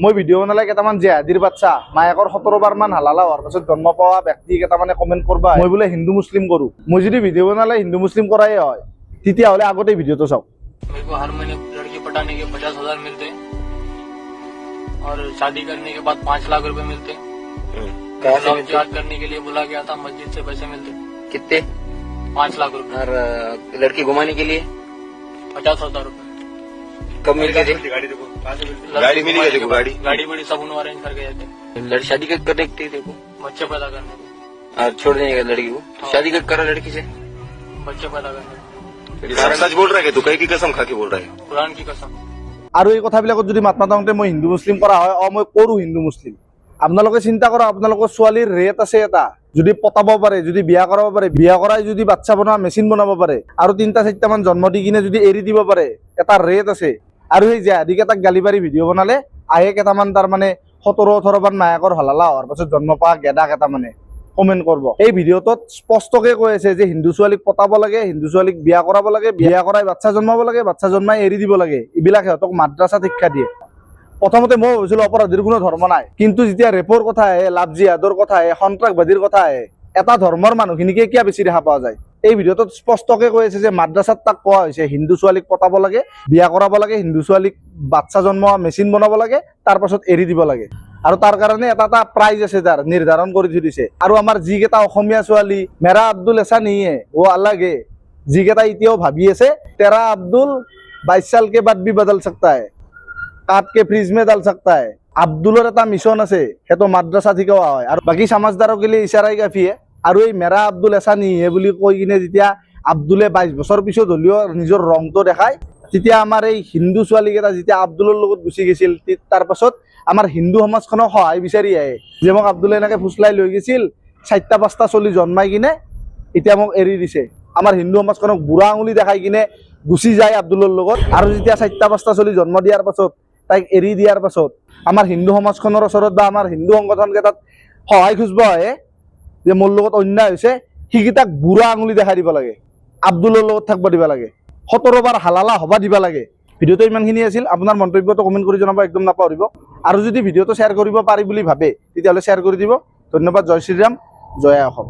মই ভিডিঅ' বনালে কেইটামান জেহাদীৰ বাচ্চা মায়েকৰ 17 বাৰ মান হালালা হোৱাৰ পাছত জন্ম পোৱা ব্যক্তি কেইটামানে কমেণ্ট কৰবা মই বোলে হিন্দু মুছলিম কৰো। মই যদি ভিডিঅ' বনালে হিন্দু মুছলিম কৰাই হয় তেতিয়াহ'লে আগতে ভিডিঅ'টো চাওক। मेरे को हर महीने लड़की पटाने के 50,000 मिलते हैं और शादी करने के बाद 5 लाख रुपए मिलते हैं। याद करने के लिए बुला गया था, मस्जिद से पैसे मिलते। कितने? 5 लाख रुपए। और लड़की घुमाने के लिए 50,000 रुपए। कब मिलते थे? गाड़ी मिली है, देखो गाड़ी बड़ी सब उन्होंने अरेंज कर गए थे। लड़की शादी कर देखते थे को बच्चे पैदा करने को और छोड़ देने का लड़की को। शादी करा लड़की से बच्चे पैदा करने को। सच बोल रहा है, तू कहीं की कसम खा के बोल रहा है? कुरान की कसम। আৰু এই কথাবিলাকত যদি মাত মাতাওঁতে মই হিন্দু মুছলিম কৰা হয়, মই কৰো হিন্দু মুছলিম। আপোনালোকে চিন্তা কৰক, আপোনালোকৰ ছোৱালীৰ ৰেট আছে এটা, যদি পতাব পাৰে, যদি বিয়া কৰাব পাৰে, বিয়া কৰাই যদি বাচ্চা বনোৱা মেচিন বনাব পাৰে আৰু 3-4টা মান জন্ম দি কিনে যদি এৰি দিব পাৰে, এটা ৰেট আছে। আৰু সেই জেহাদী কেইটাক গালি পাৰি ভিডিঅ' বনালে আহে কেইটামান তাৰ মানে 17-18 বাৰ মায়েকৰ হালালা হোৱাৰ পাছত জন্ম পোৱা গেদা কেইটামানে কমেণ্ট কৰিব। এই ভিডিঅ'টোত স্পষ্টকে কৈ আছে যে হিন্দু ছোৱালীক পতাব লাগে, হিন্দু ছোৱালীক বিয়া কৰাব লাগে, বিয়া কৰাই বাচ্চা জন্মাব লাগে, বাচ্চা জন্মাই এৰি দিব লাগে। এইবিলাক সিহঁতক মাদ্ৰাছাত শিক্ষা দিয়ে। প্ৰথমতে মই ভাবিছিলো অপৰাধীৰ কোনো ধৰ্ম নাই, কিন্তু যেতিয়া ৰেপৰ কথা আহে, লাভ জিহাদৰ কথা আহে, সন্ত্ৰাসবাদীৰ কথা আহে, এটা ধৰ্মৰ মানুহখিনিকে কিয় বেছি দেখা পোৱা যায়। এই ভিডিঅ'টোত স্পষ্টকে কৈ আছে যে মাদ্ৰাছাত তাক কোৱা হৈছে হিন্দু ছোৱালীক পতাব লাগে, বিয়া কৰাব লাগে, হিন্দু ছোৱালীক বাচ্চা জন্মোৱা মেচিন বনাব লাগে, তাৰ পাছত এৰি দিব লাগে। আৰু তাৰ কাৰণে এটা প্ৰাইজ আছে, তাৰ নিৰ্ধাৰণ কৰি থৈ দিছে। আৰু আমাৰ যিকেইটা অসমীয়া ছোৱালী মেৰা আব্দুল এছা নিয়ে ও আলাগে, যিকেইটা এতিয়াও ভাবি আছে তেৰা আব্দুল 22 साल के बाद भी बदल सकता है, काट के फ्रिज में डाल सकता है। আব্দুলৰ এটা মিছন আছে, সেইটো মাদ্ৰাছা শিকোৱা হয়। আৰু বাকী সমাজদাৰক গেলি ইশাৰাই কাফি। আৰু এই মেৰা আব্দুল এছা নিয়ে বুলি কৈ কিনে যেতিয়া আব্দুলে 22 বছৰ পিছত হ'লেও নিজৰ ৰংটো দেখায়, তেতিয়া আমাৰ এই হিন্দু ছোৱালীকেইটা যেতিয়া আব্দুলৰ লগত গুচি গৈছিল, তাৰ পাছত আমাৰ হিন্দু সমাজখনক সহায় বিচাৰি আহে যে মোক আব্দুলে এনেকে ফুচলাই লৈ গৈছিল, 4টা-5টা চলি জন্মাই কিনে এতিয়া মোক এৰি দিছে। আমাৰ হিন্দু সমাজখনক বুঢ়া আঙুলি দেখাই কিনে গুচি যায় আব্দুলৰ লগত। আৰু যেতিয়া 4টা-5টা চলি জন্ম দিয়াৰ পাছত, তাইক এৰি দিয়াৰ পাছত আমাৰ হিন্দু সমাজখনৰ ওচৰত বা আমাৰ হিন্দু সংগঠনকেইটাত সহায় খুজিব আহে যে মোৰ লগত অন্যায় হৈছে, সেইকেইটাক বুঢ়া আঙুলি দেখাই দিব লাগে, আব্দুলৰ লগত থাকিব দিব লাগে, 17 বাৰ হালালা হবা দিব লাগে। ভিডিঅ'টো ইমানখিনি আছিল। আপোনাৰ মন্তব্যটো কমেণ্ট কৰি জনাব একদম নাপাহৰিব। আৰু যদি ভিডিঅ'টো শ্বেয়াৰ কৰিব পাৰি বুলি ভাবে তেতিয়াহ'লে শ্বেয়াৰ কৰি দিব। ধন্যবাদ। জয় শ্ৰীৰাম, জয় অসম।